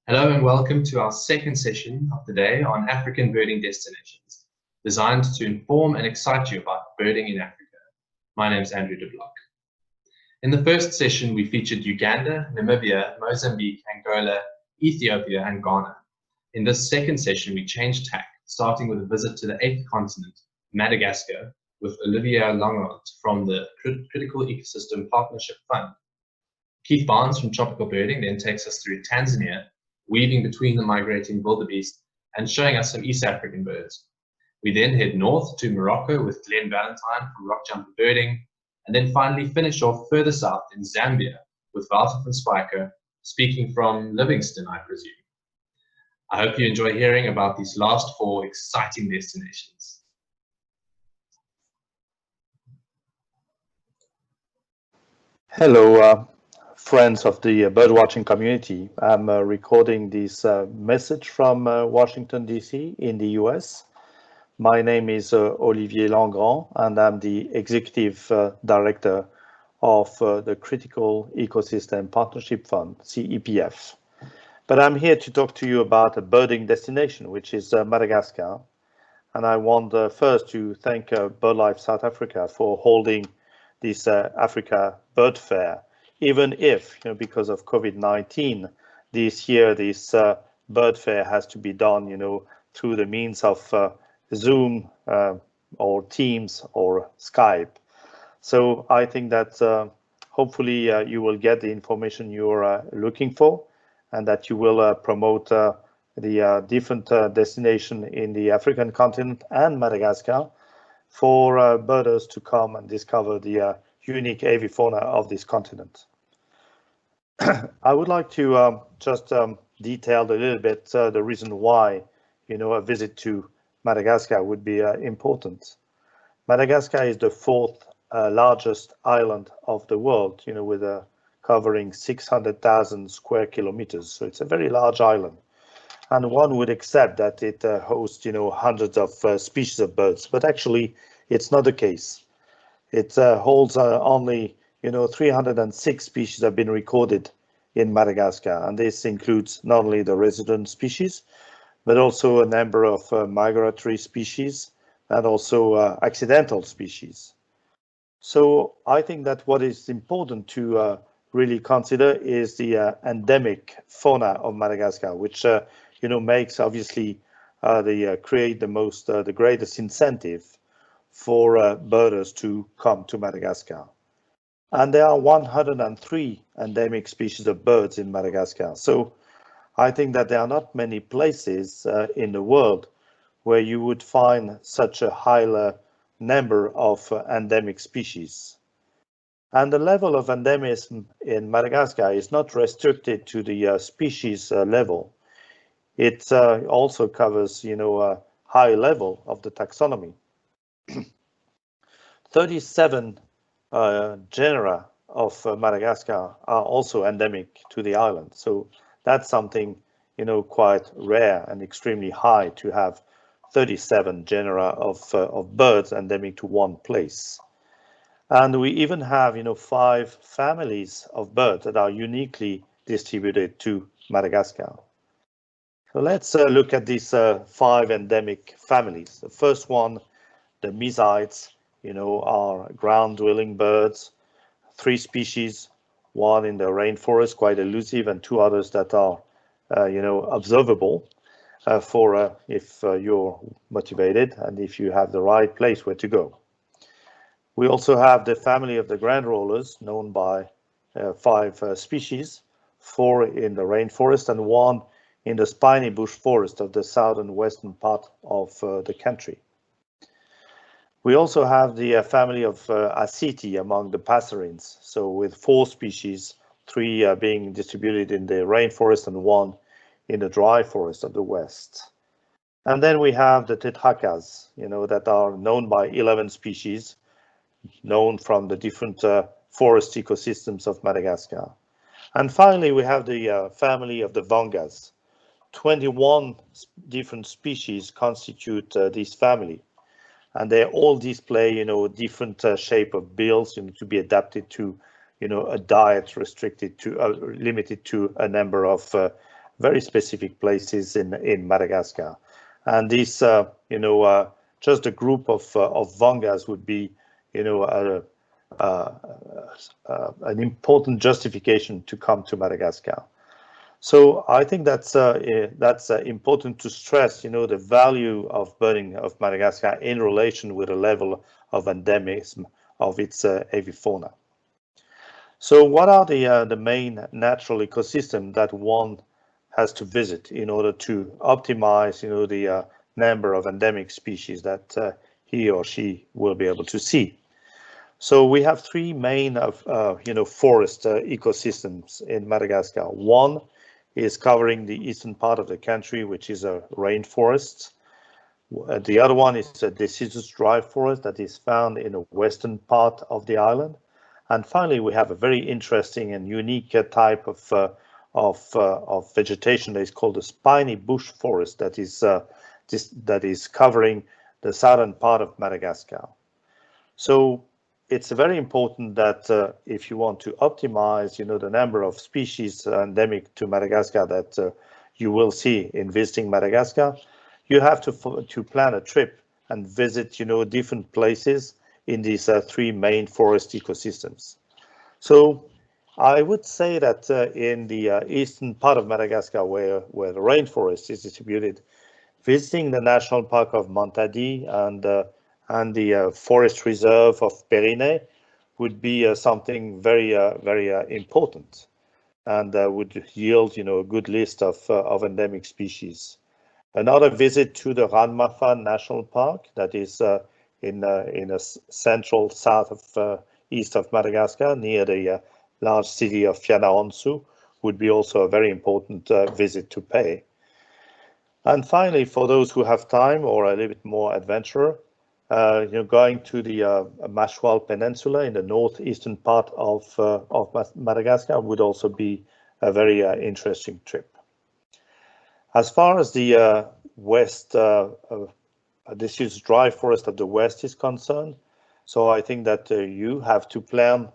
Hello and welcome to our second session of the day on African birding destinations, designed to inform and excite you about birding in Africa. My name is Andrew de Block. In the first session, we featured Uganda, Namibia, Mozambique, Angola, Ethiopia, and Ghana. In this second session, we changed tack, starting with a visit to the eighth continent, Madagascar, with Olivier Langrand from the Critical Ecosystem Partnership Fund. Keith Barnes from Tropical Birding then takes us through Tanzania, weaving between the migrating wildebeest and showing us some East African birds. We then head north to Morocco with Glenn Valentine from Rock Jumper Birding, and then finally finish off further south in Zambia with Walter van Spijker, speaking from Livingstone, I presume. I hope you enjoy hearing about these last four exciting destinations. Hello, friends of the birdwatching community. I'm recording this message from Washington, D.C. in the U.S. My name is Olivier Langrand, and I'm the Executive Director of the Critical Ecosystem Partnership Fund, CEPF. But I'm here to talk to you about a birding destination, which is Madagascar. And I want first to thank BirdLife South Africa for holding this Africa Bird Fair, even if, because of COVID-19, this year this bird fair has to be done, through the means of Zoom or Teams or Skype. So I think that hopefully you will get the information you're looking for, and that you will promote the different destination in the African continent and Madagascar for birders to come and discover the unique avifauna of this continent. I would like to just detail a little bit the reason why, a visit to Madagascar would be important. Madagascar is the fourth largest island of the world, with covering 600,000 square kilometers. So it's a very large island. And one would accept that it hosts, hundreds of species of birds, but actually it's not the case. It holds only, 306 species have been recorded in Madagascar, and this includes not only the resident species, but also a number of migratory species and also accidental species. So I think that what is important to really consider is the endemic fauna of Madagascar, which makes obviously create the greatest incentive for birders to come to Madagascar. And there are 103 endemic species of birds in Madagascar. So I think that there are not many places in the world where you would find such a high number of endemic species. And the level of endemism in Madagascar is not restricted to the species level. It also covers, a high level of the taxonomy. 37 genera of Madagascar are also endemic to the island. So that's something, quite rare and extremely high to have 37 genera of birds endemic to one place. And we even have, 5 families of birds that are uniquely distributed to Madagascar. So let's look at these 5 endemic families. The first one, the Mesides, are ground-dwelling birds, 3 species, one in the rainforest, quite elusive, and 2 others that are, observable for if you're motivated and if you have the right place where to go. We also have the family of the grand rollers, known by 5 species, 4 in the rainforest and 1 in the spiny bush forest of the southern western part of the country. We also have the family of Ascites among the passerines, so with 4 species, 3 being distributed in the rainforest and 1 in the dry forest of the west. And then we have the Tetracas, that are known by 11 species, known from the different forest ecosystems of Madagascar. And finally, we have the family of the Vangas. 21 different species constitute this family. And they all display, different shape of bills, to be adapted to, a diet restricted to, limited to a number of very specific places in Madagascar. And these, just a group of vangas would be, an important justification to come to Madagascar. So I think that's important to stress, the value of birding of Madagascar in relation with the level of endemism of its avifauna. So what are the main natural ecosystems that one has to visit in order to optimize, the number of endemic species that he or she will be able to see? So we have three main forest ecosystems in Madagascar. One is covering the eastern part of the country, which is a rainforest. The other one is a deciduous dry forest that is found in the western part of the island. And finally, we have a very interesting and unique type of vegetation that is called the spiny bush forest that is covering the southern part of Madagascar. So it's very important that if you want to optimize, the number of species endemic to Madagascar that you will see in visiting Madagascar, you have to plan a trip and visit, different places in these three main forest ecosystems. So I would say that in the eastern part of Madagascar, where the rainforest is distributed, visiting the National Park of Mantadi and the forest reserve of Periné would be something very important, and would yield a good list of endemic species. Another visit to the Ranmafan National Park that is in a central south of east of Madagascar near the large city of Fianarantsoa would be also a very important visit to pay. And finally, for those who have time or a little bit more adventure, going to the Mashwal Peninsula in the northeastern part of Madagascar would also be a very interesting trip. As far as the west, deciduous dry forest of the west is concerned, so I think that you have to plan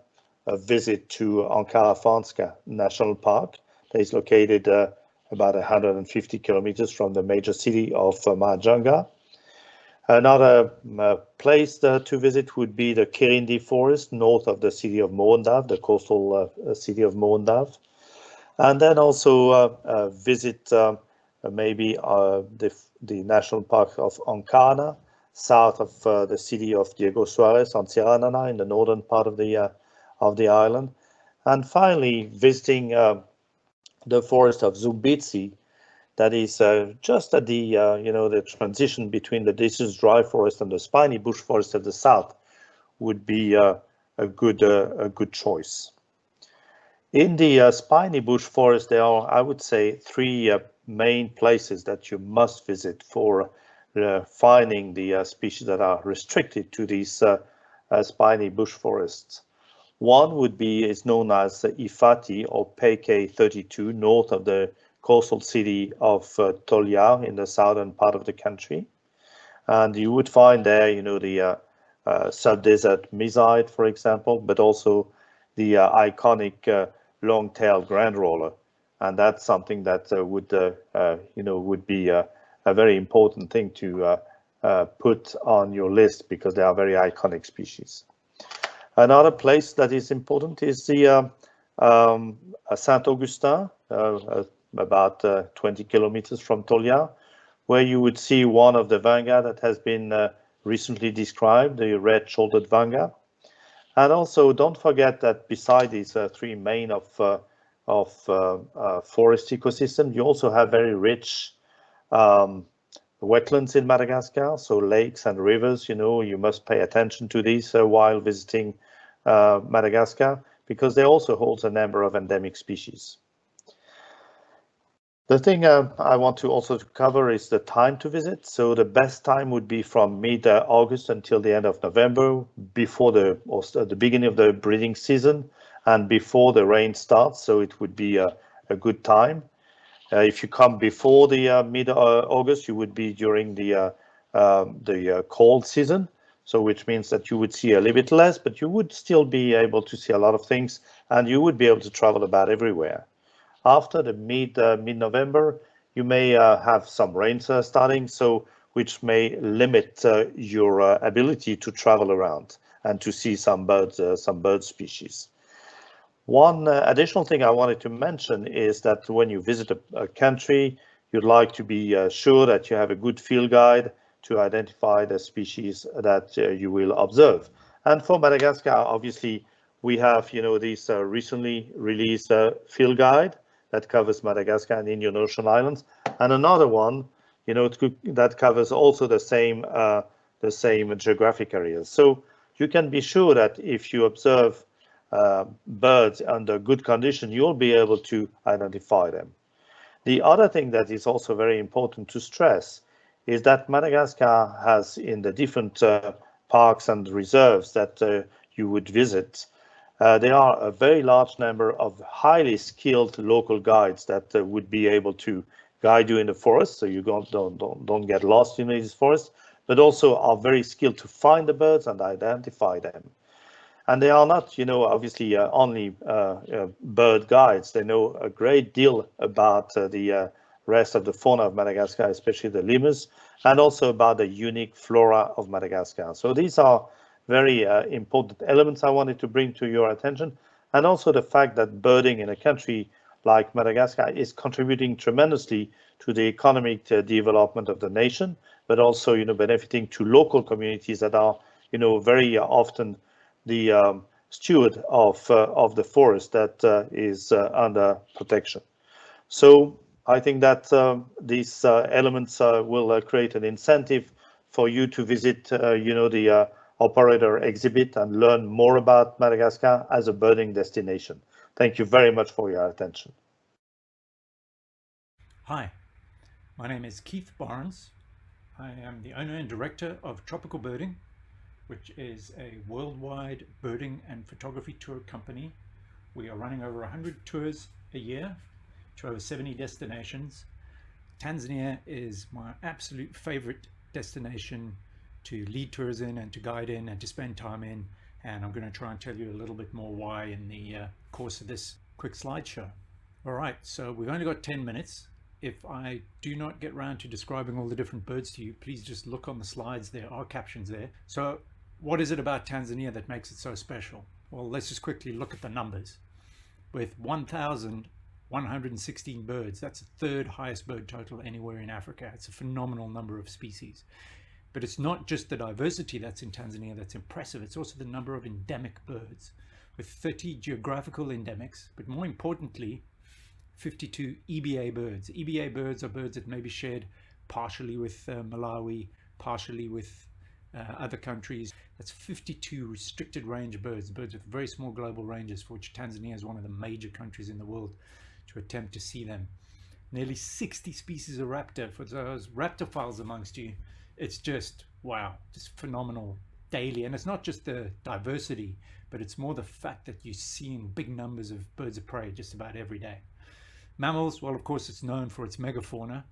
a visit to Ankara-Fanska National Park that is located about 150 kilometers from the major city of Mahajanga. Another place to visit would be the Kirindi Forest north of the city of Moondav, the coastal city of Moondav. And then also visit maybe the National Park of Ankara, south of the city of Diego Suarez on Sierra Nana in the northern part of the island. And finally, visiting the forest of Zumbitsi, that is just at the the transition between the deciduous dry forest and the spiny bush forest of the south would be a good choice. In the spiny bush forest, there are, I would say, three main places that you must visit for finding the species that are restricted to these spiny bush forests. One would be is known as Ifati or PK32, north of the coastal city of Toliara in the southern part of the country. And you would find there, the sub-desert meside, for example, but also the iconic long-tailed grand roller. And that's something that would be a very important thing to put on your list because they are very iconic species. Another place that is important is the Saint-Augustin, about 20 kilometers from Toliara, where you would see one of the vanga that has been recently described, the red-shouldered vanga. And also, don't forget that beside these three main of forest ecosystem, you also have very rich wetlands in Madagascar, so lakes and rivers. You must pay attention to these while visiting Madagascar, because they also hold a number of endemic species. The thing I want to also cover is the time to visit. So the best time would be from mid-August until the end of November, before the beginning of the breeding season and before the rain starts. So it would be a good time. If you come before the mid-August, you would be during the cold season. So which means that you would see a little bit less, but you would still be able to see a lot of things, and you would be able to travel about everywhere. after the mid-November, you may have some rains starting, so which may limit your ability to travel around and to see some bird species. One additional thing I wanted to mention is that when you visit a country, you'd like to be sure that you have a good field guide to identify the species that you will observe. And for Madagascar, obviously, we have, this recently released field guide that covers Madagascar and Indian Ocean Islands, and another one, that covers also the same geographic areas. So you can be sure that if you observe birds under good condition, you'll be able to identify them. The other thing that is also very important to stress is that Madagascar has, in the different parks and reserves that you would visit, there are a very large number of highly skilled local guides that would be able to guide you in the forest, so you don't get lost in these forests, but also are very skilled to find the birds and identify them. And they are not, obviously only bird guides. They know a great deal about the rest of the fauna of Madagascar, especially the lemurs, and also about the unique flora of Madagascar. So these are very important elements I wanted to bring to your attention. And also the fact that birding in a country like Madagascar is contributing tremendously to the economic development of the nation, but also, benefiting to local communities that are, very often the steward of the forest that is under protection. So I think that these elements will create an incentive for you to visit, the operator exhibit and learn more about Madagascar as a birding destination. Thank you very much for your attention. Hi, my name is Keith Barnes. I am the owner and director of Tropical Birding, which is a worldwide birding and photography tour company. We are running over 100 tours a year to over 70 destinations. Tanzania is my absolute favorite destination to lead tours in and to guide in and to spend time in. And I'm going to try and tell you a little bit more why in the course of this quick slideshow. All right, so we've only got 10 minutes. If I do not get around to describing all the different birds to you, please just look on the slides. There are captions there. So what is it about Tanzania that makes it so special? Well, let's just quickly look at the numbers. With 1,116 birds, that's the third highest bird total anywhere in Africa. It's a phenomenal number of species. But it's not just the diversity that's in Tanzania that's impressive, it's also the number of endemic birds, with 30 geographical endemics, but more importantly, 52 EBA birds. EBA birds are birds that may be shared partially with Malawi, partially with other countries. That's 52 restricted range birds with very small global ranges, for which Tanzania is one of the major countries in the world to attempt to see them. Nearly 60 species of raptor. For those raptophiles amongst you, it's just, wow, just phenomenal daily. And it's not just the diversity, but it's more the fact that you're seeing big numbers of birds of prey just about every day. Mammals, well, of course, it's known for its megafauna,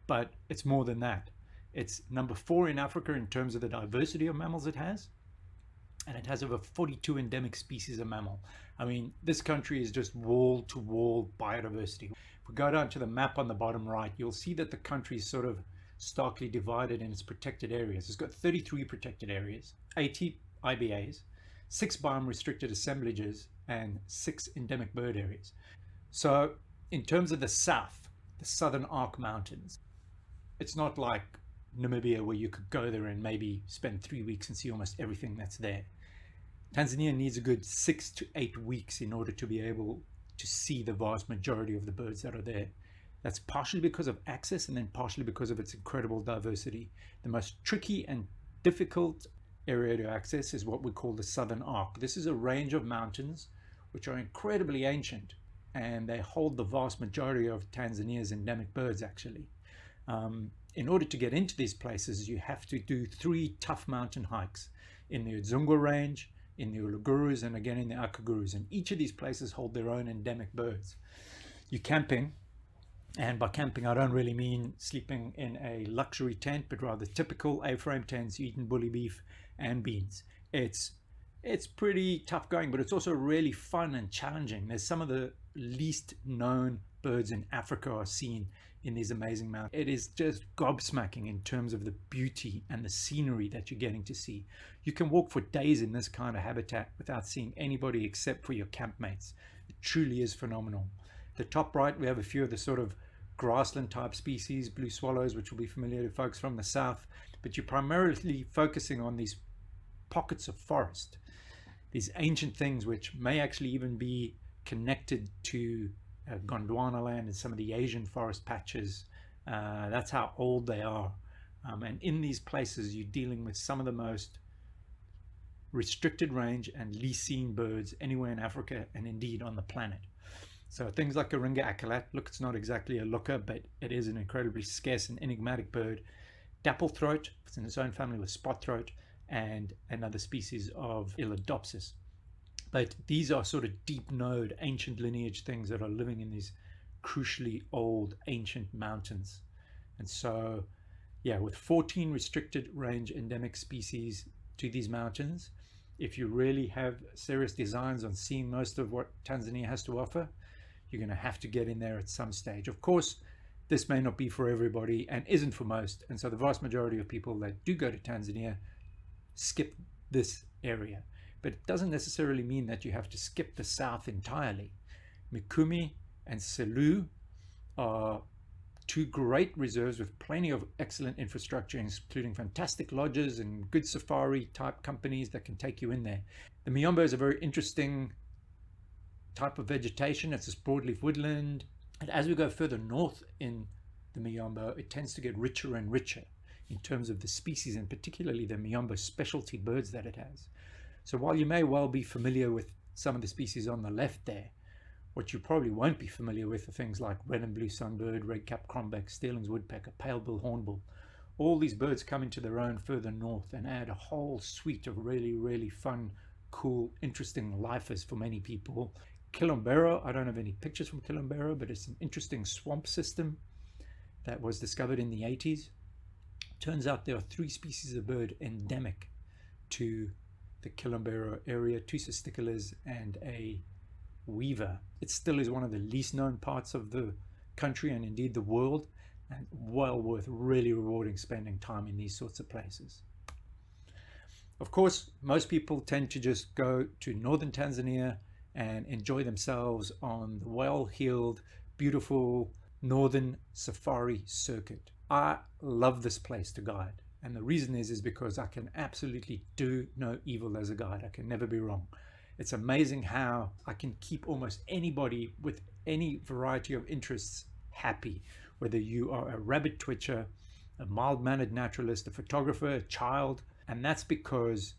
but it's more than that. It's number 4 in Africa in terms of the diversity of mammals it has, and it has over 42 endemic species of mammal. I mean, this country is just wall-to-wall biodiversity. If we go down to the map on the bottom right, you'll see that the country is sort of starkly divided in its protected areas. It's got 33 protected areas, 80 IBAs, 6 biome restricted assemblages, and 6 endemic bird areas. So in terms of the south, the Southern Arc Mountains, it's not like Namibia where you could go there and maybe spend 3 weeks and see almost everything that's there. Tanzania needs a good 6 to 8 weeks in order to be able to see the vast majority of the birds that are there. That's partially because of access and then partially because of its incredible diversity. The most tricky and difficult area to access is what we call the Southern Arc. This is a range of mountains which are incredibly ancient, and they hold the vast majority of Tanzania's endemic birds actually. In order to get into these places, you have to do 3 tough mountain hikes in the Udzungwa range, in the Ulugurus, and again in the Akagurus. And each of these places hold their own endemic birds. You're camping, and by camping I don't really mean sleeping in a luxury tent, but rather typical A-frame tents, eating bully beef and beans. It's pretty tough going, but it's also really fun and challenging. There's some of the least known birds in Africa are seen in these amazing mountains. It is just gobsmacking in terms of the beauty and the scenery that you're getting to see. You can walk for days in this kind of habitat without seeing anybody except for your campmates. It truly is phenomenal. The top right, we have a few of the sort of grassland type species, blue swallows, which will be familiar to folks from the south, but you're primarily focusing on these pockets of forest, these ancient things which may actually even be connected to Gondwana land and some of the Asian forest patches. That's how old they are. And in these places, you're dealing with some of the most restricted range and least seen birds anywhere in Africa and indeed on the planet. So things like Aringa acalat, look, it's not exactly a looker, but it is an incredibly scarce and enigmatic bird. Dapplethroat, it's in its own family with spot throat, and another species of Elodopsis. But these are sort of deep node, ancient lineage things that are living in these crucially old, ancient mountains. And so, yeah, with 14 restricted range endemic species to these mountains, if you really have serious designs on seeing most of what Tanzania has to offer, you're going to have to get in there at some stage. Of course, this may not be for everybody and isn't for most. And so the vast majority of people that do go to Tanzania skip this area. But it doesn't necessarily mean that you have to skip the south entirely. Mikumi and Selous are two great reserves with plenty of excellent infrastructure, including fantastic lodges and good safari type companies that can take you in there. The Miombo is a very interesting type of vegetation. It's a broadleaf woodland. And as we go further north in the Miombo, it tends to get richer and richer in terms of the species, and particularly the Miombo specialty birds that it has. So while you may well be familiar with some of the species on the left there, what you probably won't be familiar with are things like red and blue sunbird, red-capped crombeck, Stearling's woodpecker, pale-bill hornbill. All these birds come into their own further north and add a whole suite of really, really fun, cool, interesting lifers for many people. Kilombero, I don't have any pictures from Kilombero, but it's an interesting swamp system that was discovered in the 80s. Turns out there are 3 species of bird endemic to the Kilombero area, 2 cisticolas and a weaver. It still is one of the least known parts of the country and indeed the world, and well worth really rewarding spending time in these sorts of places. Of course, most people tend to just go to northern Tanzania and enjoy themselves on the well-heeled, beautiful northern safari circuit. I love this place to guide. And the reason is because I can absolutely do no evil as a guide. I can never be wrong. It's amazing how I can keep almost anybody with any variety of interests happy, whether you are a rabbit twitcher, a mild-mannered naturalist, a photographer, a child. And that's because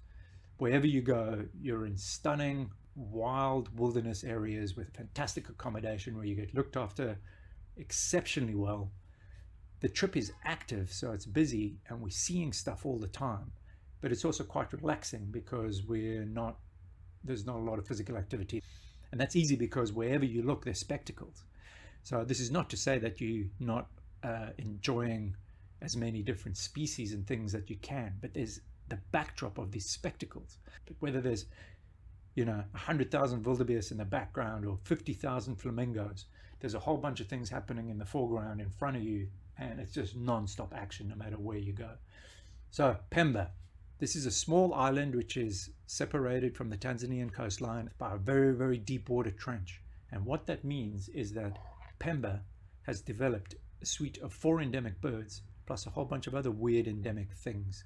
wherever you go, you're in stunning, wild wilderness areas with fantastic accommodation where you get looked after exceptionally well. The trip is active, so it's busy and we're seeing stuff all the time, but it's also quite relaxing because there's not a lot of physical activity. And that's easy because wherever you look, there's spectacles. So this is not to say that you're not enjoying as many different species and things that you can, but there's the backdrop of these spectacles. But whether there's 100,000 wildebeest in the background or 50,000 flamingos, there's a whole bunch of things happening in the foreground in front of you, and it's just non-stop action no matter where you go. So Pemba, this is a small island which is separated from the Tanzanian coastline by a very, very deep water trench. And what that means is that Pemba has developed a suite of 4 endemic birds plus a whole bunch of other weird endemic things.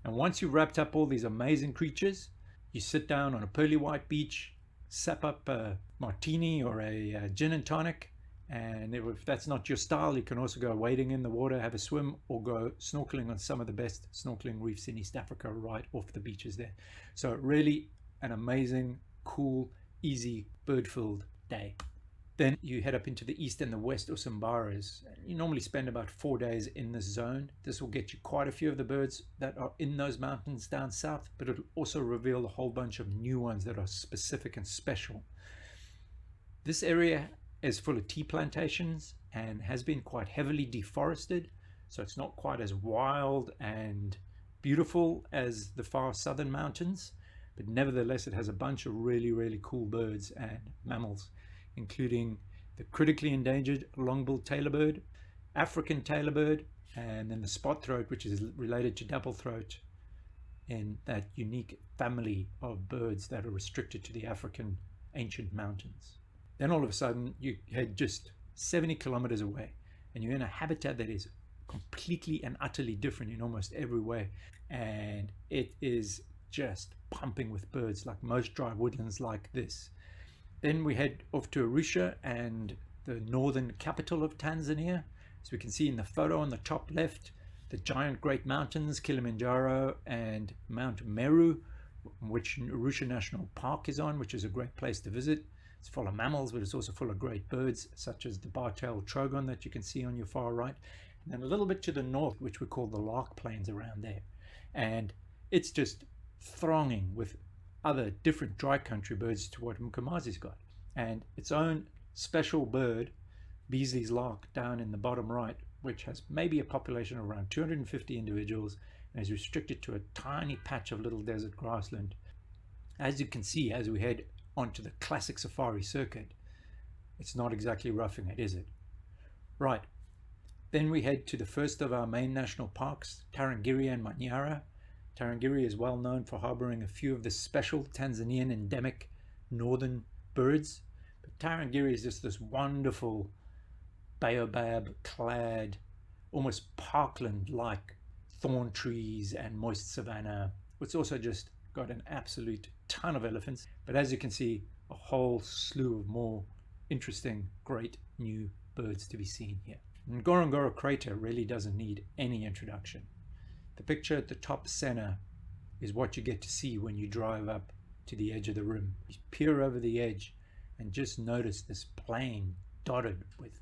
And once you've wrapped up all these amazing creatures, you sit down on a pearly white beach, sap up a martini or a gin and tonic, and if that's not your style, you can also go wading in the water, have a swim, or go snorkeling on some of the best snorkeling reefs in East Africa right off the beaches there. So really an amazing, cool, easy, bird-filled day. Then you head up into the east and the west Usambaras. You normally spend about 4 days in this zone. This will get you quite a few of the birds that are in those mountains down south, but it'll also reveal a whole bunch of new ones that are specific and special. This area is full of tea plantations and has been quite heavily deforested, so it's not quite as wild and beautiful as the far southern mountains, but nevertheless it has a bunch of really, really cool birds and mammals, including the critically endangered long-billed tailorbird, African tailorbird, and then the spot throat, which is related to dapple throat in that unique family of birds that are restricted to the African ancient mountains. Then all of a sudden you head just 70 kilometers away and you're in a habitat that is completely and utterly different in almost every way, and it is just pumping with birds like most dry woodlands like this. Then we head off to Arusha, and the northern capital of Tanzania. As we can see in the photo on the top left, the giant great mountains Kilimanjaro and Mount Meru, which Arusha National Park is on, which is a great place to visit. It's full of mammals, but it's also full of great birds, such as the bar-tailed trogon that you can see on your far right. And then a little bit to the north, which we call the Lark Plains around there. And it's just thronging with other different dry country birds to what Mkomazi's got. And its own special bird, Beasley's lark, down in the bottom right, which has maybe a population of around 250 individuals and is restricted to a tiny patch of little desert grassland. As you can see, as we head onto the classic safari circuit, it's not exactly roughing it, is it? Right. Then we head to the first of our main national parks, Tarangire and Manyara. Tarangire is well known for harboring a few of the special Tanzanian endemic northern birds. But Tarangire is just this wonderful baobab clad, almost parkland-like thorn trees and moist savanna. It's also just got an absolute ton of elephants. But as you can see, a whole slew of more interesting, great new birds to be seen here. Ngorongoro crater really doesn't need any introduction. The picture at the top center is what you get to see when you drive up to the edge of the rim. You peer over the edge and just notice this plain dotted with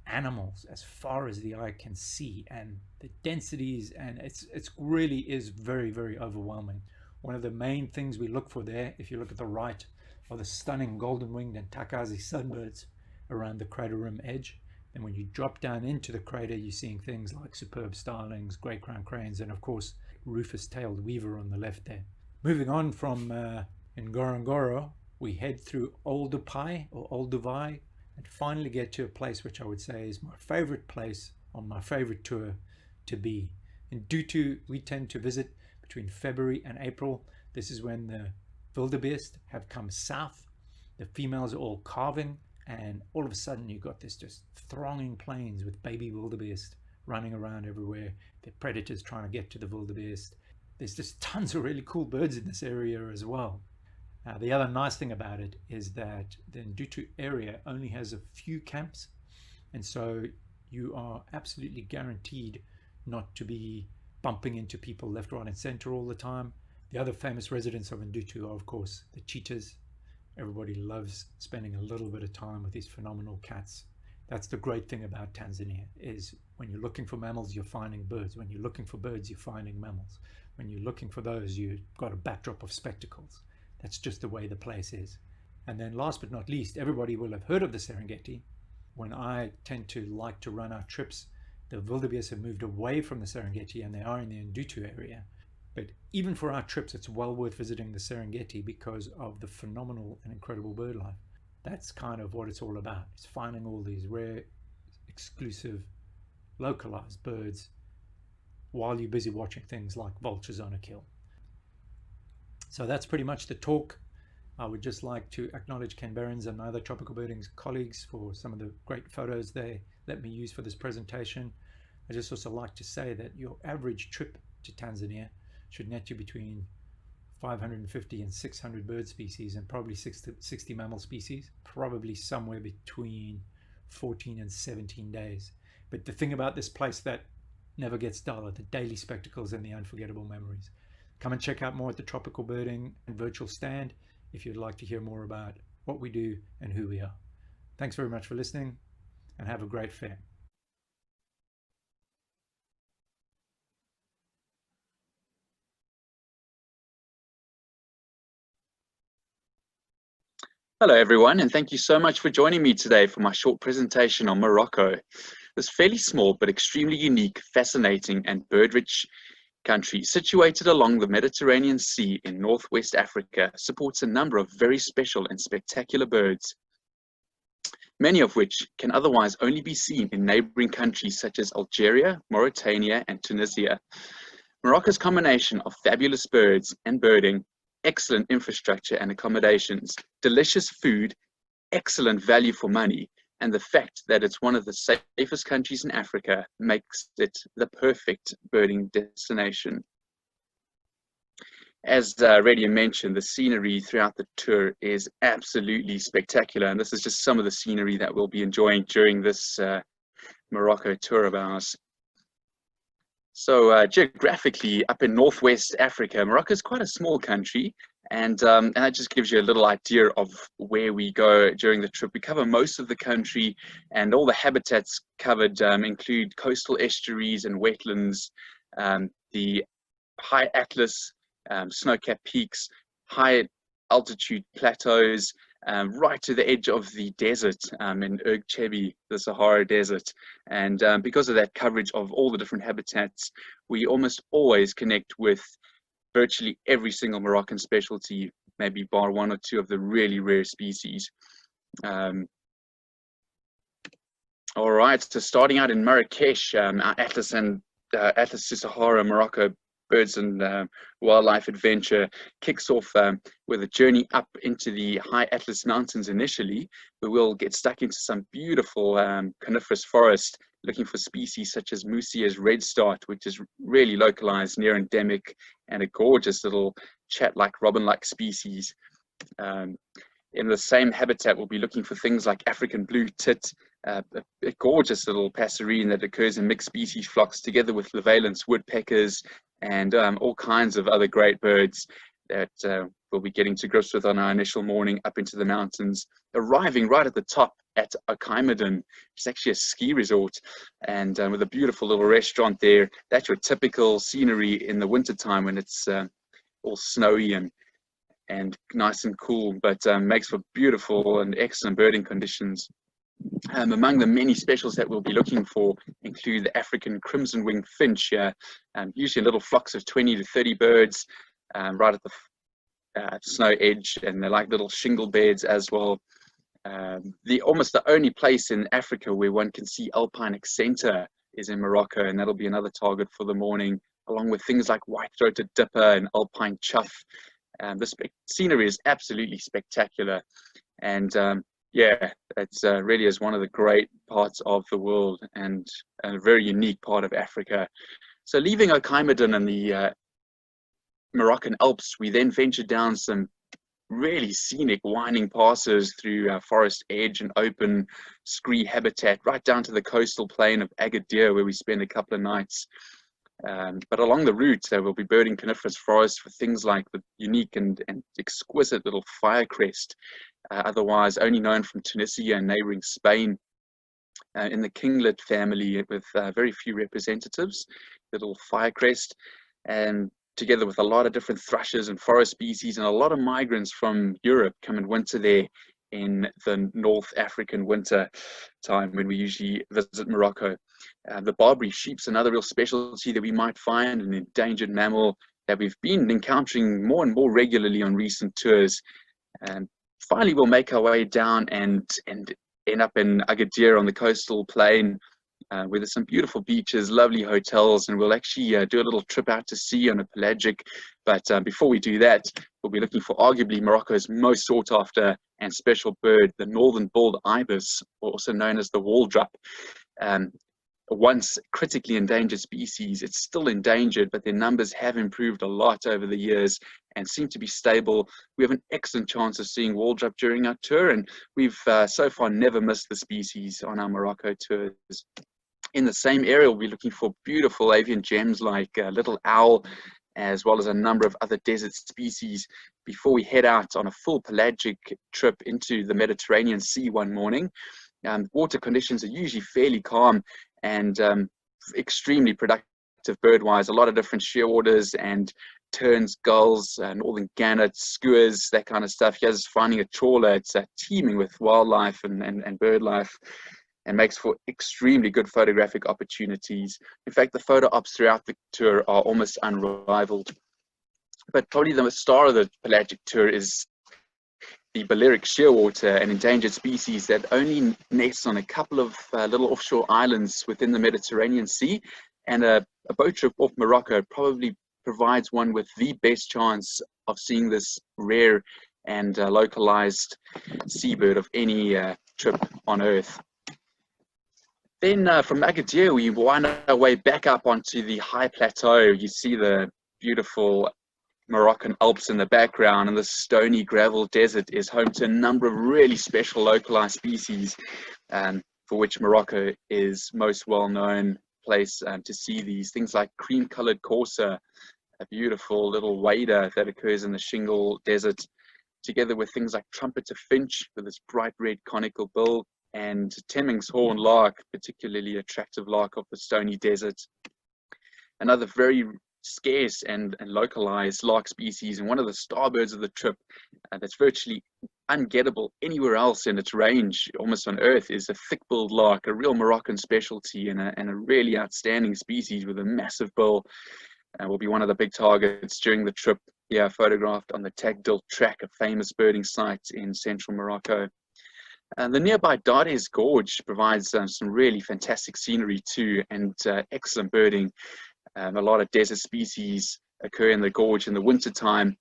animals as far as the eye can see, and the densities, and it's really is very, very overwhelming. One of the main things we look for there, if you look at the right, are the stunning golden-winged and Takazi sunbirds around the crater rim edge. And when you drop down into the crater, you're seeing things like superb starlings, great crowned cranes, and of course rufous-tailed weaver on the left there. Moving on from Ngorongoro, we head through Olduvai or Olduvai and finally get to a place which I would say is my favorite place on my favorite tour to be. In Dutu, we tend to visit between February and April. This is when the wildebeest have come south. The females are all calving, and all of a sudden you've got this just thronging plains with baby wildebeest running around everywhere. The predators trying to get to the wildebeest. There's just tons of really cool birds in this area as well. The other nice thing about it is that the Ndutu area only has a few camps, and so you are absolutely guaranteed not to be bumping into people left, right and center all the time. The other famous residents of Ndutu are of course the cheetahs. Everybody loves spending a little bit of time with these phenomenal cats. That's the great thing about Tanzania, is when you're looking for mammals, you're finding birds. When you're looking for birds, you're finding mammals. When you're looking for those, you've got a backdrop of spectacles. That's just the way the place is. And then last but not least, everybody will have heard of the Serengeti. When I tend to like to run our trips, the wildebeest have moved away from the Serengeti and they are in the Ndutu area. But even for our trips, it's well worth visiting the Serengeti because of the phenomenal and incredible bird life. That's kind of what it's all about. It's finding all these rare, exclusive, localized birds while you're busy watching things like vultures on a kill. So that's pretty much the talk. I would just like to acknowledge Ken Behrens and my other tropical birding colleagues for some of the great photos they let me use for this presentation. I just also like to say that your average trip to Tanzania should net you between 550 and 600 bird species and probably 60 mammal species, probably somewhere between 14 and 17 days. But the thing about this place that never gets dull are the daily spectacles and the unforgettable memories. Come and check out more at the Tropical Birding and Virtual Stand if you'd like to hear more about what we do and who we are. Thanks very much for listening and have a great fair. Hello everyone, and thank you so much for joining me today for my short presentation on Morocco. This fairly small but extremely unique, fascinating and bird-rich country situated along the Mediterranean Sea in northwest Africa supports a number of very special and spectacular birds. many of which can otherwise only be seen in neighboring countries such as Algeria, Mauritania, and Tunisia. Morocco's combination of fabulous birds and birding, excellent infrastructure and accommodations, delicious food, excellent value for money, and the fact that it's one of the safest countries in Africa makes it the perfect birding destination. As already mentioned, the scenery throughout the tour is absolutely spectacular, and this is just some of the scenery that we'll be enjoying during this Morocco tour of ours. So geographically, up in Northwest Africa, Morocco is quite a small country, and that just gives you a little idea of where we go during the trip. We cover most of the country, and all the habitats covered include coastal estuaries and wetlands, the high Atlas, snow-capped peaks, high altitude plateaus, right to the edge of the desert in Erg Chebi, the Sahara Desert. And because of that coverage of all the different habitats, we almost always connect with virtually every single Moroccan specialty, maybe bar one or two of the really rare species. All right, so starting out in Marrakesh, our Atlas to Sahara Morocco Birds and Wildlife adventure kicks off with a journey up into the high Atlas Mountains initially, but we'll get stuck into some beautiful coniferous forest, looking for species such as Musia's redstart, which is really localized, near endemic, and a gorgeous little chat-like robin-like species. In the same habitat, we'll be looking for things like African blue tit, a gorgeous little passerine that occurs in mixed species flocks, together with Levalence woodpeckers and all kinds of other great birds that we'll be getting to grips with on our initial morning up into the mountains, arriving right at the top at Okaimadon, which is actually a ski resort, and with a beautiful little restaurant there. That's your typical scenery in the wintertime when it's all snowy and nice and cool, but makes for beautiful and excellent birding conditions. Among the many specials that we'll be looking for include the African crimson-winged finch, usually little flocks of 20 to 30 birds right at the snow edge, and they're like little shingle beds as well. Almost the only place in Africa where one can see alpine accenta is in Morocco, and that'll be another target for the morning, along with things like white-throated dipper and alpine chough. The scenery is absolutely spectacular, and yeah, it's really is one of the great parts of the world and a very unique part of Africa. So leaving Okaimadon and the Moroccan Alps, we then ventured down some really scenic winding passes through forest edge and open scree habitat, right down to the coastal plain of Agadir, where we spent a couple of nights. But along the route, we'll be birding coniferous forests for things like the unique and exquisite little firecrest, otherwise only known from Tunisia and neighboring Spain, in the kinglet family with very few representatives, little firecrest, and together with a lot of different thrushes and forest species, and a lot of migrants from Europe come and winter there in the North African winter time when we usually visit Morocco. The Barbary sheep's another real specialty that we might find, an endangered mammal that we've been encountering more and more regularly on recent tours. Finally, we'll make our way down and end up in Agadir on the coastal plain, where there's some beautiful beaches, lovely hotels, and we'll actually do a little trip out to sea on a pelagic. But before we do that, we'll be looking for arguably Morocco's most sought after and special bird, the northern bald ibis, also known as the waldrup. Once critically endangered species, it's still endangered, but their numbers have improved a lot over the years and seem to be stable. We have an excellent chance of seeing waldrup during our tour, and we've so far never missed the species on our Morocco tours. In the same area, we'll be looking for beautiful avian gems like little owl, as well as a number of other desert species before we head out on a full pelagic trip into the Mediterranean Sea one morning. Water conditions are usually fairly calm and extremely productive bird-wise. A lot of different shearwaters and terns, gulls, northern gannets, skuas, that kind of stuff. You guys finding a trawler, it's teeming with wildlife and bird life, and makes for extremely good photographic opportunities. In fact, the photo ops throughout the tour are almost unrivaled. But probably the star of the pelagic tour is the Balearic shearwater, an endangered species that only nests on a couple of little offshore islands within the Mediterranean Sea. And a boat trip off Morocco probably provides one with the best chance of seeing this rare and localized seabird of any trip on Earth. Then from Agadir, we wind our way back up onto the high plateau. You see the beautiful Moroccan Alps in the background, and the stony gravel desert is home to a number of really special localized species, for which Morocco is most well-known place to see these. Things like cream-colored corsair, a beautiful little wader that occurs in the shingle desert, together with things like trumpeter finch with its bright red conical bill, and Temminck's horn lark, particularly attractive lark of the stony desert. Another very scarce and localized lark species, and one of the starbirds of the trip that's virtually ungettable anywhere else in its range, almost on Earth, is a thick-billed lark, a real Moroccan specialty and a really outstanding species with a massive bill. Will be one of the big targets during the trip. Yeah, photographed on the Tagdil Track, a famous birding site in central Morocco. And the nearby Dardes Gorge provides some really fantastic scenery too, and excellent birding. A lot of desert species occur in the gorge in the wintertime.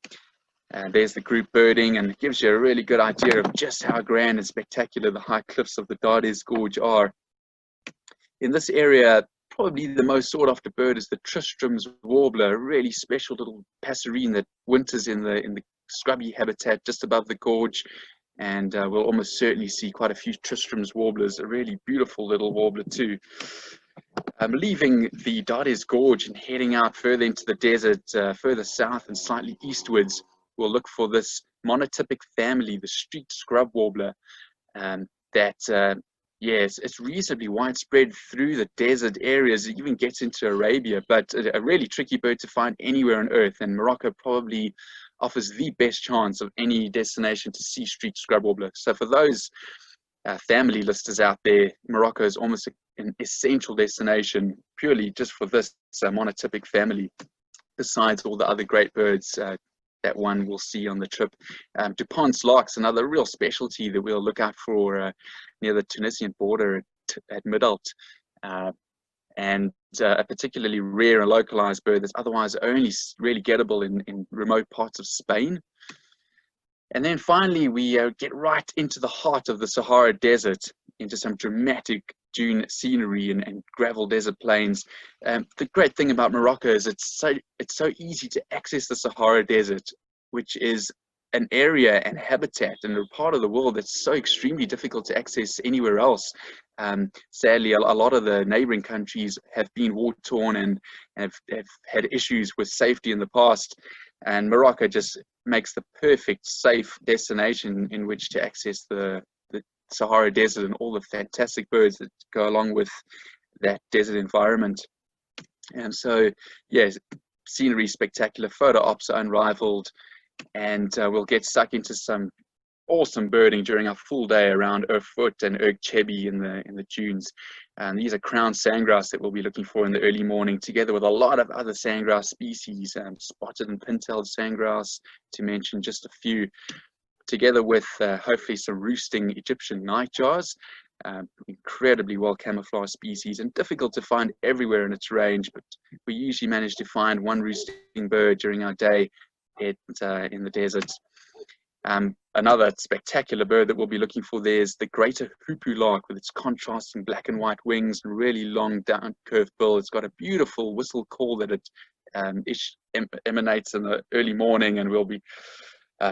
There's the group birding, and it gives you a really good idea of just how grand and spectacular the high cliffs of the Dardes Gorge are. In this area, probably the most sought after bird is the Tristram's warbler, a really special little passerine that winters in the scrubby habitat just above the gorge. And we'll almost certainly see quite a few Tristram's warblers, a really beautiful little warbler too. Leaving the Dardes Gorge and heading out further into the desert, further south and slightly eastwards, we'll look for this monotypic family, the street scrub warbler, yes, it's reasonably widespread through the desert areas. It even gets into Arabia, but a really tricky bird to find anywhere on Earth, and Morocco probably offers the best chance of any destination to see street scrub warbler. So for those family listers out there, Morocco is almost an essential destination purely just for this monotypic family, besides all the other great birds that one will see on the trip. Dupont's larks, another real specialty that we'll look out for near the Tunisian border at Midalt, and a particularly rare and localized bird that's otherwise only really gettable in remote parts of Spain. And then finally, we get right into the heart of the Sahara Desert, into some dramatic dune scenery and gravel desert plains. The great thing about Morocco is it's so easy to access the Sahara Desert, which is an area and habitat and a part of the world that's so extremely difficult to access anywhere else. Sadly, a lot of the neighboring countries have been war-torn and have had issues with safety in the past, and Morocco just makes the perfect safe destination in which to access the Sahara Desert and all the fantastic birds that go along with that desert environment. And so, yes, scenery spectacular, photo ops are unrivaled, and we'll get stuck into some awesome birding during our full day around Erfurt and Erg Chebi in the dunes. And these are crowned sandgrouse that we'll be looking for in the early morning, together with a lot of other sandgrouse species, spotted and pin-tailed sandgrouse, to mention just a few, together with hopefully some roosting Egyptian nightjars, incredibly well camouflaged species and difficult to find everywhere in its range, but we usually manage to find one roosting bird during our day in the desert. Another spectacular bird that we'll be looking for there is the greater hoopoe lark, with its contrasting black and white wings and really long down curved bill. It's got a beautiful whistle call that it emanates in the early morning, and we'll be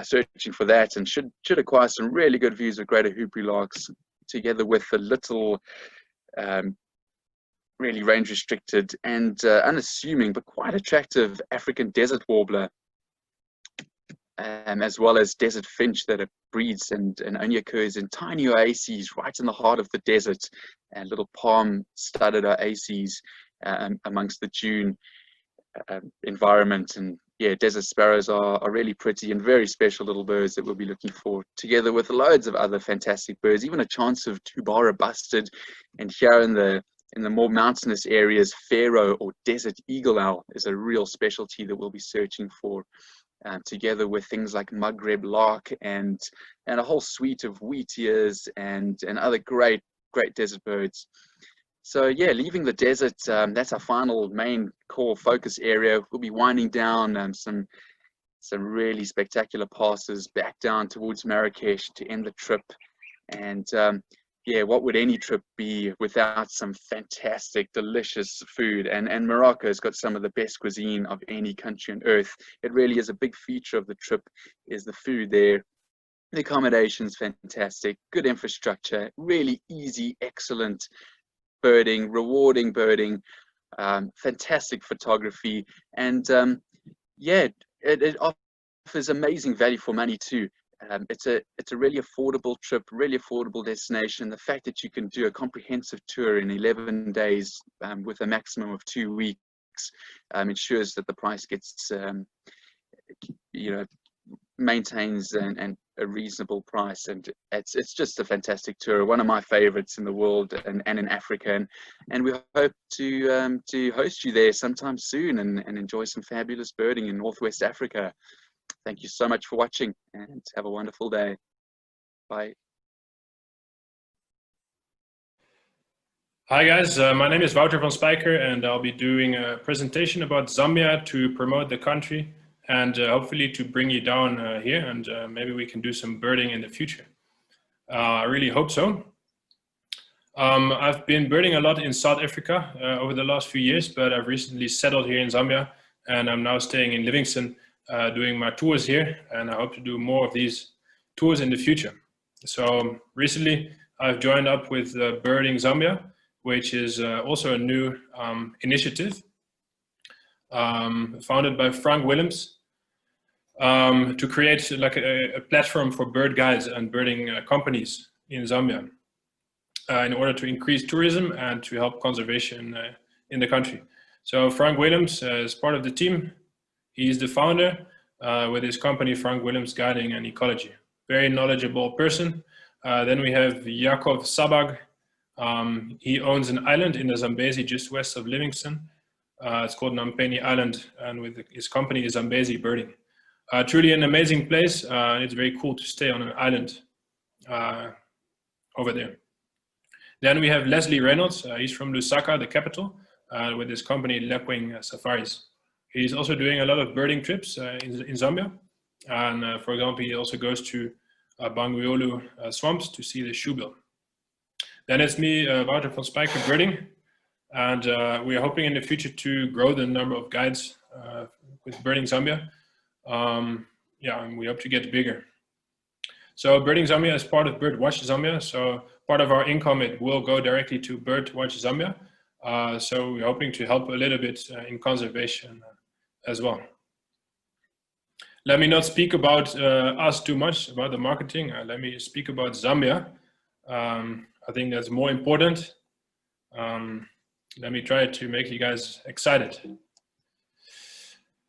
searching for that, and should acquire some really good views of greater hoopoe larks, together with the little really range restricted and unassuming but quite attractive African desert warbler, as well as desert finch that it breeds and only occurs in tiny oases right in the heart of the desert, and little palm studded oases amongst the dune environment. And yeah, desert sparrows are really pretty and very special little birds that we'll be looking for, together with loads of other fantastic birds, even a chance of Tubara bustard, and here in the more mountainous areas, pharaoh or desert eagle owl is a real specialty that we'll be searching for. together with things like Maghreb lark and a whole suite of wheatears and other great desert birds. So yeah, leaving the desert, that's our final main core focus area. We'll be winding down some really spectacular passes back down towards Marrakesh to end the trip. And yeah, what would any trip be without some fantastic, delicious food? And Morocco has got some of the best cuisine of any country on earth. It really is a big feature of the trip, is the food there. The accommodation's fantastic, good infrastructure, really easy, excellent birding, rewarding birding, fantastic photography, and yeah, it offers amazing value for money too. It's a really affordable trip, really affordable destination. The fact that you can do a comprehensive tour in 11 days with a maximum of 2 weeks ensures that the price gets maintains and a reasonable price, and it's just a fantastic tour, one of my favorites in the world and in Africa, and we hope to host you there sometime soon and enjoy some fabulous birding in Northwest Africa. Thank you so much for watching, and have a wonderful day. Bye. Hi guys, my name is Wouter van Spijker, and I'll be doing a presentation about Zambia to promote the country and hopefully to bring you down here, and maybe we can do some birding in the future. I really hope so. I've been birding a lot in South Africa over the last few years, but I've recently settled here in Zambia, and I'm now staying in Livingstone doing my tours here, and I hope to do more of these tours in the future. So recently I've joined up with Birding Zambia, which is also a new initiative founded by Frank Willems, to create like a platform for bird guides and birding companies in Zambia in order to increase tourism and to help conservation in the country. So Frank Willems is part of the team. He's the founder with his company Frank Willems Guiding and Ecology. Very knowledgeable person. Then we have Yakov Sabag. He owns an island in the Zambezi just west of Livingstone. It's called Nampeni Island, and with his company is Zambezi Birding. Truly an amazing place. It's very cool to stay on an island over there. Then we have Leslie Reynolds. He's from Lusaka, the capital, with his company Lapwing Safaris. He's also doing a lot of birding trips in Zambia. And for example, he also goes to Bangweolo swamps to see the shoebill. Then it's me, Wouter van Spijker Birding. And we are hoping in the future to grow the number of guides with Birding Zambia. Yeah, and we hope to get bigger. So Birding Zambia is part of Birdwatch Zambia. So part of our income, it will go directly to Birdwatch Zambia. So we're hoping to help a little bit in conservation as well. Let me not speak about us too much, about the marketing. Let me speak about Zambia. I think that's more important. Let me try to make you guys excited.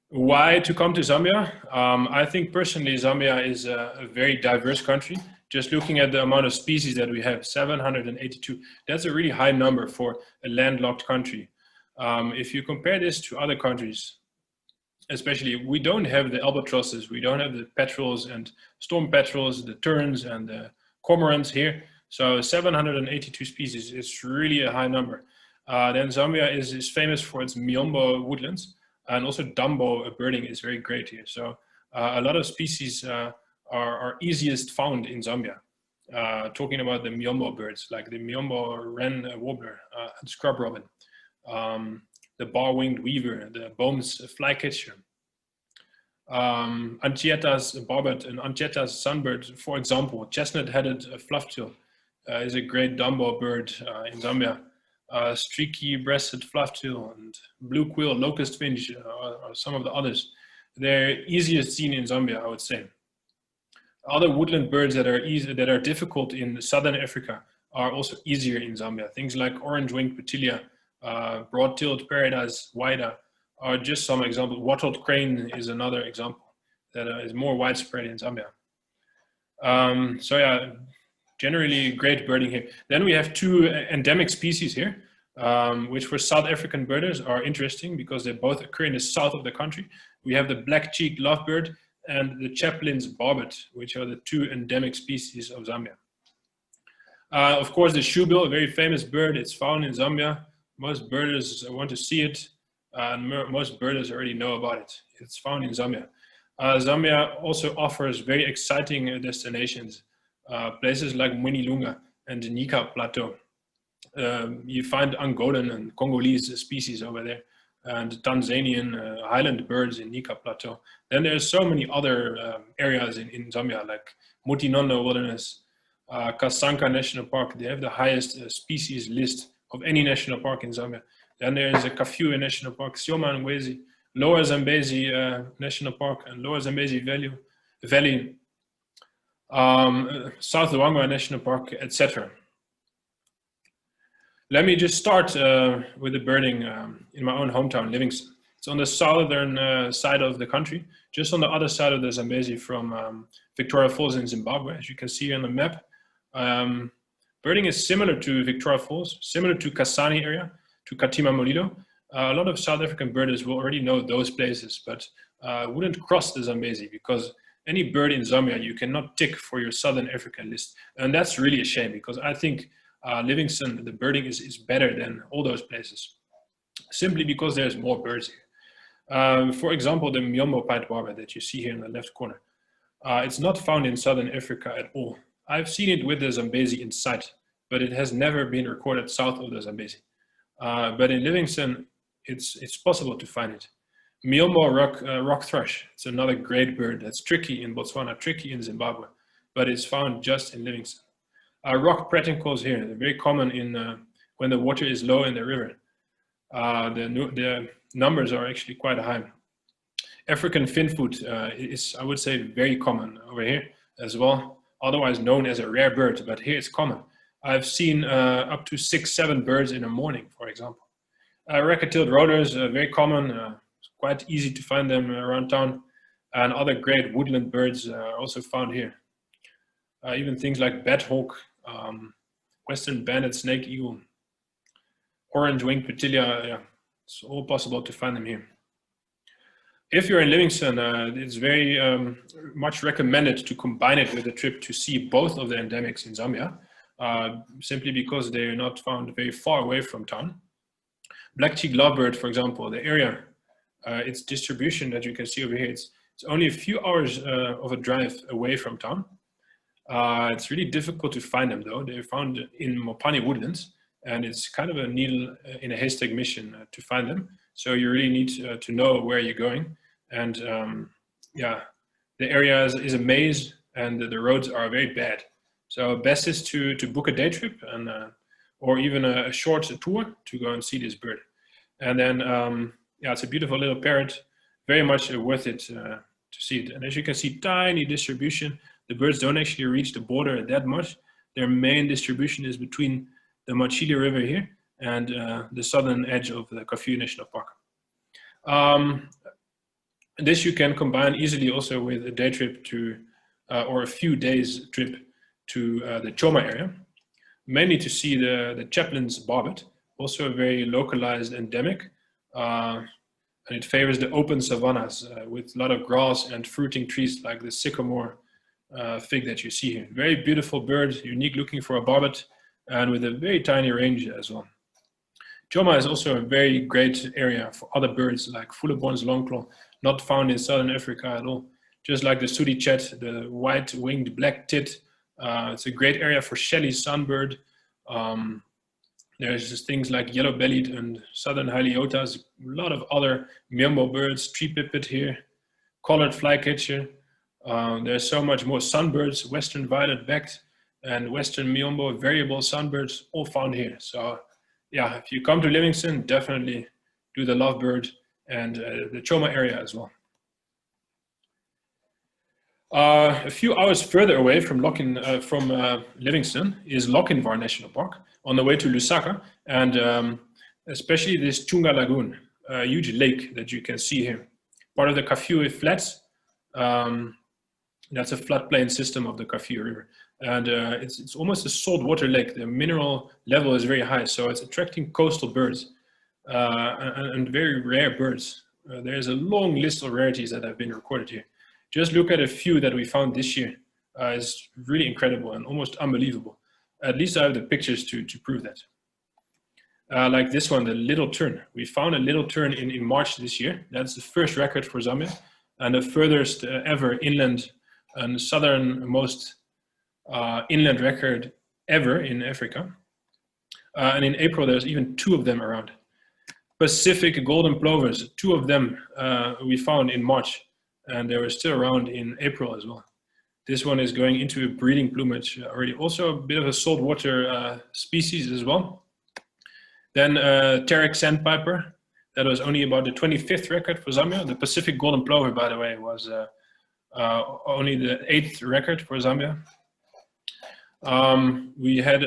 Why to come to Zambia? I think personally Zambia is a very diverse country. Just looking at the amount of species that we have, 782, that's a really high number for a landlocked country. If you compare this to other countries, especially, we don't have the albatrosses, we don't have the petrels and storm petrels, the terns and the cormorants here. So 782 species is really a high number. Then Zambia is famous for its Miombo woodlands, and also Dambo birding is very great here. So a lot of species are easiest found in Zambia. Talking about the Miombo birds, like the Miombo wren warbler, and scrub robin, the bar-winged weaver, the Boehm's flycatcher, Anchieta's barbet and Anchieta's sunbird, for example. Chestnut-headed flufftail is a great Dambo bird in Zambia. Streaky-breasted flufftail and blue quill, locust finch are some of the others. They're easiest seen in Zambia, I would say. Other woodland birds that are difficult in southern Africa are also easier in Zambia. Things like orange-winged petilia, broad-tailed paradise wida are just some examples. Wattled crane is another example that is more widespread in Zambia. So yeah, generally great birding here. Then we have two endemic species here, which for South African birders are interesting because they both occur in the south of the country. We have the black-cheeked lovebird and the Chaplin's barbet, which are the two endemic species of Zambia. Of course, the shoebill, a very famous bird, it's found in Zambia. Most birders want to see it, and most birders already know about it. It's found in Zambia. Zambia also offers very exciting destinations, places like Mwinilunga and the Nyika Plateau. You find Angolan and Congolese species over there, and Tanzanian highland birds in Nyika Plateau. Then there's so many other areas in Zambia, like Mutinondo Wilderness, Kasanka National Park. They have the highest species list of any national park in Zambia. Then there is a Kafue National Park, Sioma and Ngwezi, Lower Zambezi National Park and Lower Zambezi Valley, South Luangwa National Park, etc. Let me just start with the birding in my own hometown, Livingstone. It's on the southern side of the country, just on the other side of the Zambezi from Victoria Falls in Zimbabwe, as you can see on the map. Birding is similar to Victoria Falls, similar to Kasane area, to Katima Mulilo. A lot of South African birders will already know those places, but wouldn't cross the Zambezi because any bird in Zambia you cannot tick for your Southern African list. And that's really a shame because I think Livingstone, the birding is better than all those places, simply because there's more birds here. For example, the Myombo pied barbet that you see here in the left corner. It's not found in Southern Africa at all. I've seen it with the Zambezi in sight, but it has never been recorded south of the Zambezi. But in Livingstone, it's possible to find it. Myombo rock thrush, it's another great bird that's tricky in Botswana, tricky in Zimbabwe, but it's found just in Livingstone. Rock pratincoles here, they're very common in when the water is low in the river. The numbers are actually quite high. African finfoot is, I would say, very common over here as well, otherwise known as a rare bird, but here it's common. I've seen up to 6-7 birds in a morning, for example. Racquet-tailed rollers, very common, it's quite easy to find them around town, and other great woodland birds are also found here. Even things like bedhawk, western banded snake eagle, orange-winged petilia, yeah, it's all possible to find them here. If you're in Livingstone, it's very much recommended to combine it with a trip to see both of the endemics in Zambia, simply because they're not found very far away from town. Black-cheeked lovebird, for example, the area, its distribution that you can see over here, it's only a few hours of a drive away from town. It's really difficult to find them though. They're found in Mopani woodlands, and it's kind of a needle in a haystack mission to find them. So you really need to know where you're going. And yeah, the area is a maze and the roads are very bad. So best is to book a day trip and or even a short tour to go and see this bird. And then, yeah, it's a beautiful little parrot, very much worth it to see it. And as you can see, tiny distribution. The birds don't actually reach the border that much. Their main distribution is between the Machili River here and the southern edge of the Kafue National Park. This you can combine easily also with a day trip to, or a few days trip to the Choma area, mainly to see the Chaplin's barbet, also a very localized endemic, and it favors the open savannas with a lot of grass and fruiting trees like the sycamore fig that you see here. Very beautiful bird, unique looking for a barbet, and with a very tiny range as well. Choma is also a very great area for other birds like Fullerborn's longclaw, not found in Southern Africa at all. Just like the sooty chat, the white-winged black tit. It's a great area for Shelley's sunbird. There's just things like yellow-bellied and southern Hyliotas, a lot of other Myombo birds, tree pipit here, collared flycatcher. There's so much more sunbirds, western violet-backed and western Myombo variable sunbirds, all found here. So yeah, if you come to Livingstone, definitely do the lovebird and the Choma area as well. A few hours further away from Livingstone is Lochinvar National Park on the way to Lusaka, and especially this Chunga Lagoon, a huge lake that you can see here. Part of the Kafue Flats, that's a floodplain system of the Kafue River. And it's almost a saltwater lake. The mineral level is very high, so it's attracting coastal birds and very rare birds. There's a long list of rarities that have been recorded here. Just look at a few that we found this year. It's really incredible and almost unbelievable. At least I have the pictures to prove that. Like this one, the little tern. We found a little tern in March this year. That's the first record for Zambia and the furthest ever inland and southernmost inland record ever in Africa. And in April, there's even 2 of them around. Pacific golden plovers, 2 of them we found in March, and they were still around in April as well. This one is going into a breeding plumage already. Also a bit of a saltwater species as well. Then Terek sandpiper, that was only about the 25th record for Zambia. The Pacific golden plover, by the way, was only the 8th record for Zambia. We had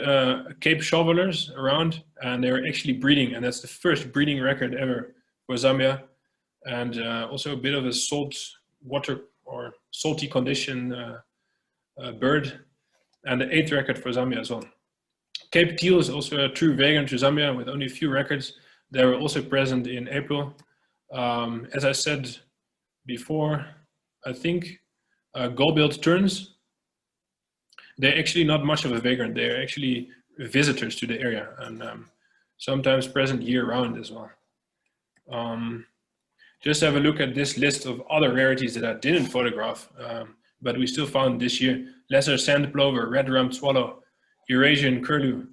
Cape shovelers around, and they were actually breeding, and that's the first breeding record ever for Zambia. And also a bit of a salt water or salty condition bird, and the 8th record for Zambia as well. Cape teal is also a true vagrant to Zambia with only a few records. They were also present in April. As I said before, I think gull-billed terns, they're actually not much of a vagrant. They're actually visitors to the area, and sometimes present year-round as well. Just have a look at this list of other rarities that I didn't photograph, but we still found this year. Lesser sand plover, red-rumped swallow, Eurasian curlew.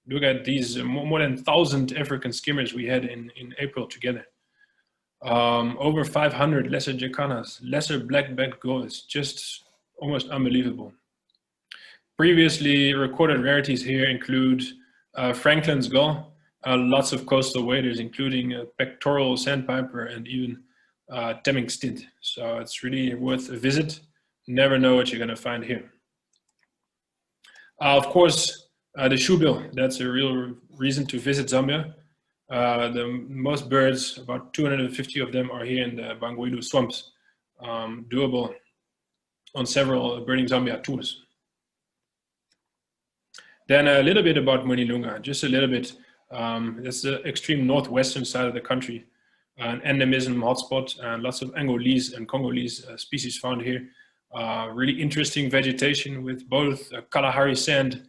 Look at these more than 1,000 African skimmers we had in April together. Over 500 lesser jacanas, lesser black-backed gulls, just almost unbelievable. Previously recorded rarities here include Franklin's gull, lots of coastal waders, including pectoral sandpiper and even Temming stint. So it's really worth a visit. Never know what you're going to find here. Of course, the shoebill, that's a real reason to visit Zambia. The most birds, about 250 of them, are here in the Bangwedu swamps, doable on several Birding Zambia tours. Then a little bit about Monilunga, just a little bit. That's the extreme northwestern side of the country, an endemism hotspot, and lots of Angolese and Congolese species found here. Really interesting vegetation with both Kalahari sand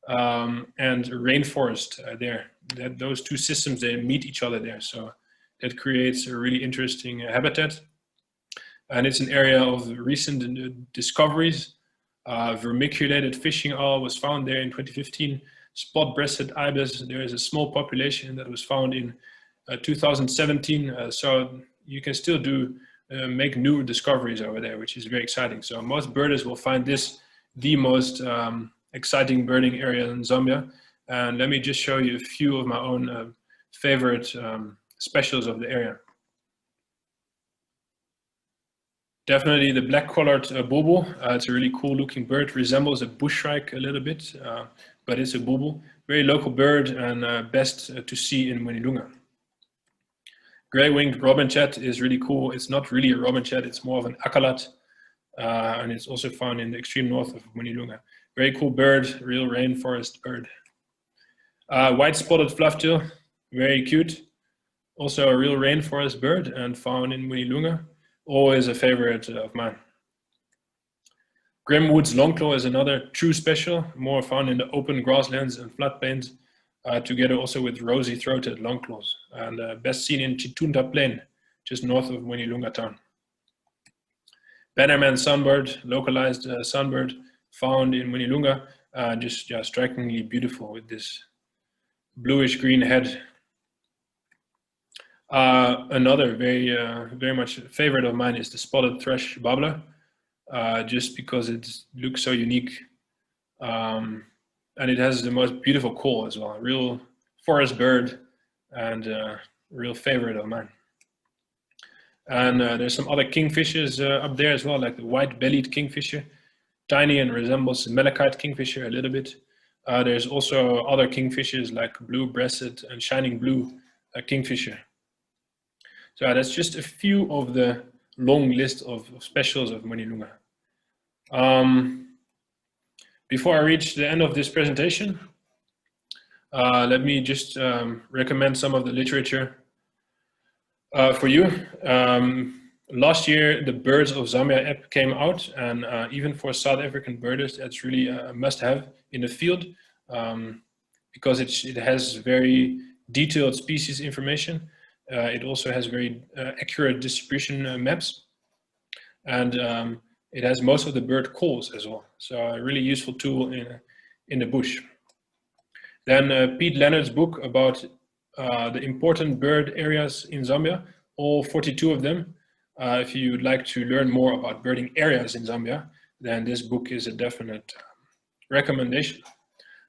and rainforest there. Those two systems, they meet each other there. So it creates a really interesting habitat. And it's an area of recent discoveries. Vermiculated fishing owl was found there in 2015. Spot-breasted ibis, there is a small population that was found in 2017. So you can still make new discoveries over there, which is very exciting. So most birders will find this the most exciting birding area in Zambia. And let me just show you a few of my own favorite specials of the area. Definitely the black-collared bulbul. It's a really cool looking bird, resembles a bushshrike a little bit, but it's a bulbul. Very local bird and best to see in Monilunga. Gray-winged robinchat is really cool. It's not really a robinchat, it's more of an akalat, and it's also found in the extreme north of Monilunga. Very cool bird, real rainforest bird. White-spotted flufftail, very cute. Also a real rainforest bird and found in Monilunga. Always a favorite of mine. Grimwood's longclaw is another true special, more found in the open grasslands and floodplains, together also with rosy-throated longclaws, and best seen in Chitunda Plain, just north of Monilunga town. Bannerman sunbird, localized sunbird, found in Monilunga, just strikingly beautiful with this bluish-green head. Another very much favorite of mine is the spotted thrush babbler, just because it looks so unique, and it has the most beautiful call as well. A real forest bird and a real favorite of mine. And there's some other kingfishers up there as well, like the white-bellied kingfisher, tiny and resembles the malachite kingfisher a little bit. There's also other kingfishers like blue-breasted and shining blue kingfisher. So that's just a few of the long list of specials of Monilunga. Before I reach the end of this presentation, let me just recommend some of the literature for you. Last year, the Birds of Zambia app came out, and even for South African birders, that's really a must-have in the field, because it has very detailed species information. It also has very accurate distribution maps, and it has most of the bird calls as well. So a really useful tool in the bush. Then Pete Leonard's book about the important bird areas in Zambia, all 42 of them. If you would like to learn more about birding areas in Zambia, then this book is a definite recommendation.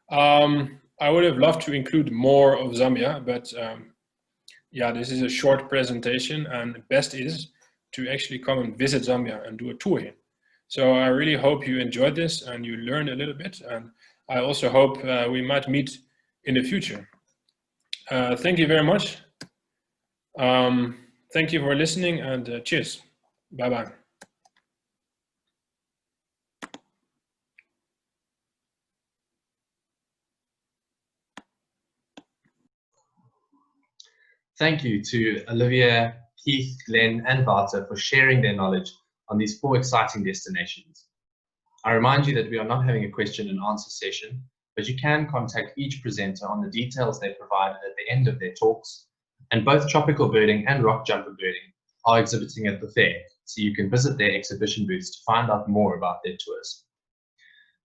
I would have loved to include more of Zambia, but yeah, this is a short presentation, and the best is to actually come and visit Zambia and do a tour here. So I really hope you enjoyed this and you learned a little bit, and I also hope we might meet in the future. Thank you very much. Thank you for listening, and cheers. Bye-bye. Thank you to Olivia, Keith, Glenn, and Wouter for sharing their knowledge on these 4 exciting destinations. I remind you that we are not having a question and answer session, but you can contact each presenter on the details they provided at the end of their talks, and both Tropical Birding and Rock Jumper Birding are exhibiting at the fair, so you can visit their exhibition booths to find out more about their tours.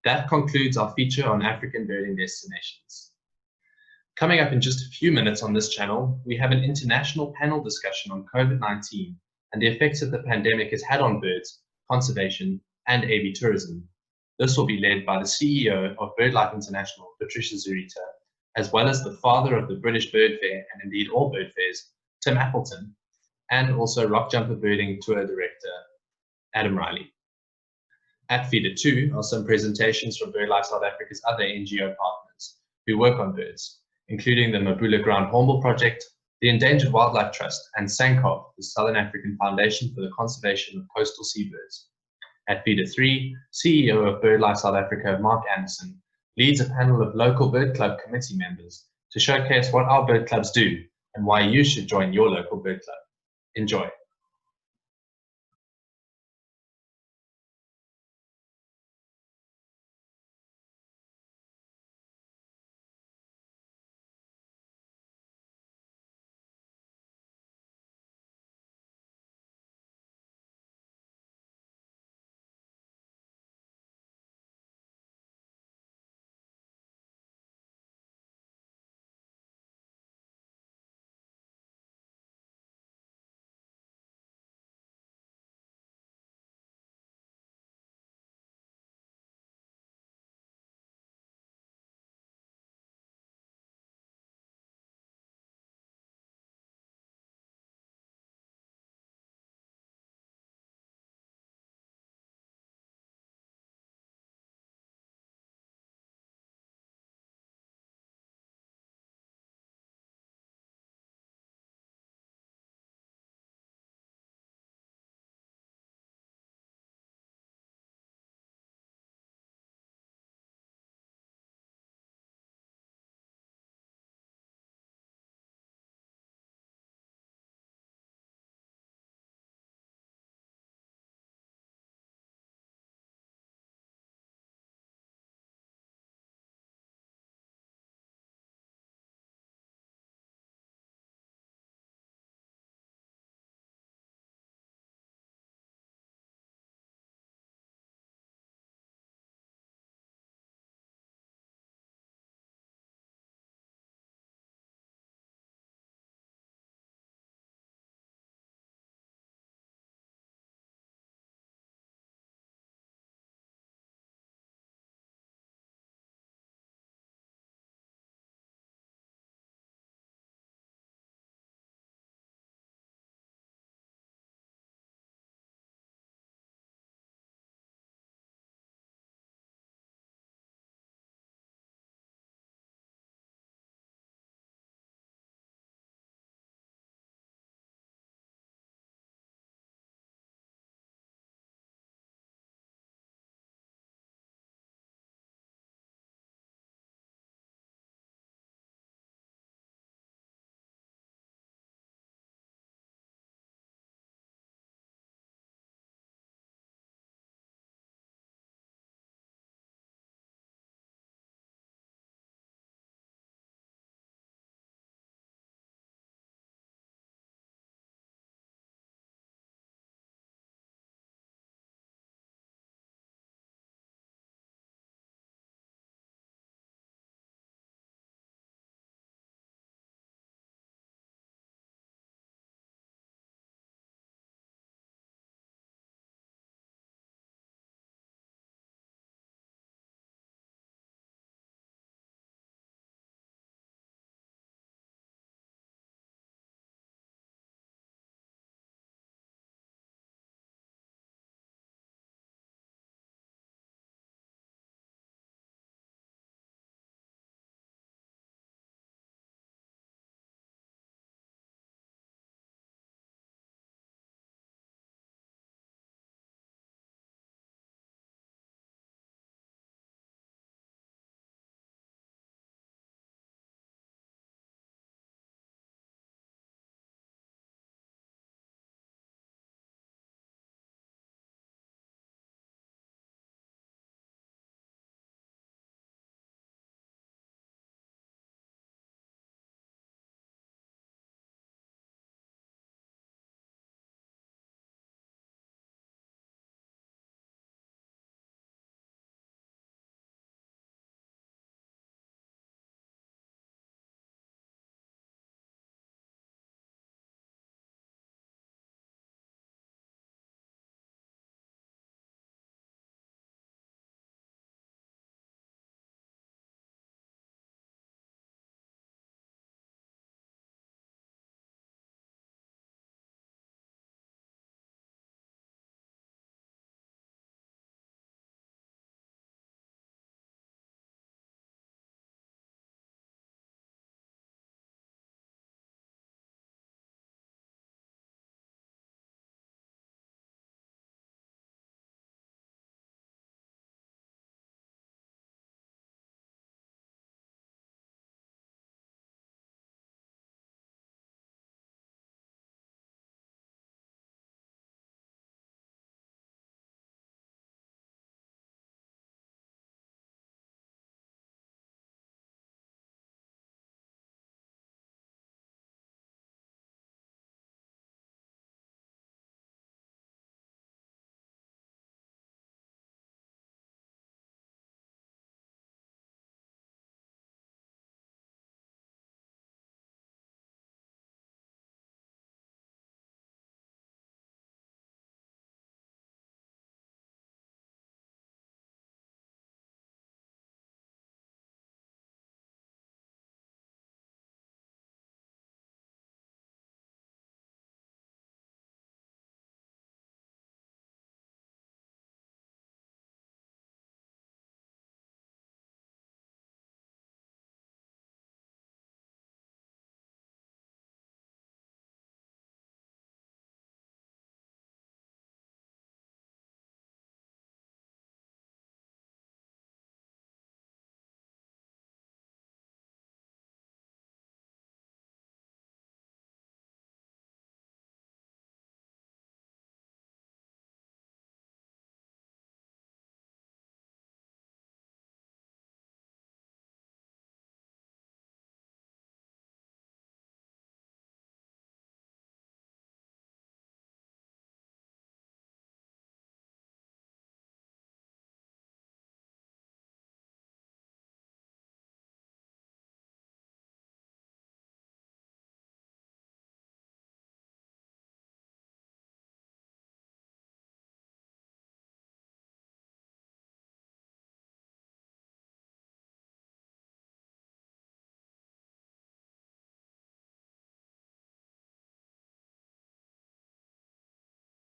That concludes our feature on African birding destinations. Coming up in just a few minutes on this channel, we have an international panel discussion on COVID-19 and the effects that the pandemic has had on birds, conservation, and AV tourism. This will be led by the CEO of BirdLife International, Patricia Zurita, as well as the father of the British Bird Fair, and indeed all bird fairs, Tim Appleton, and also Rock Jumper Birding Tour Director, Adam Riley. At Feeder 2 are some presentations from BirdLife South Africa's other NGO partners who work on birds, including the Mabula Ground Hornbill Project, the Endangered Wildlife Trust, and SANCCOB, the Southern African Foundation for the Conservation of Coastal Seabirds. At Feeder 3, CEO of BirdLife South Africa, Mark Anderson, leads a panel of local bird club committee members to showcase what our bird clubs do and why you should join your local bird club. Enjoy.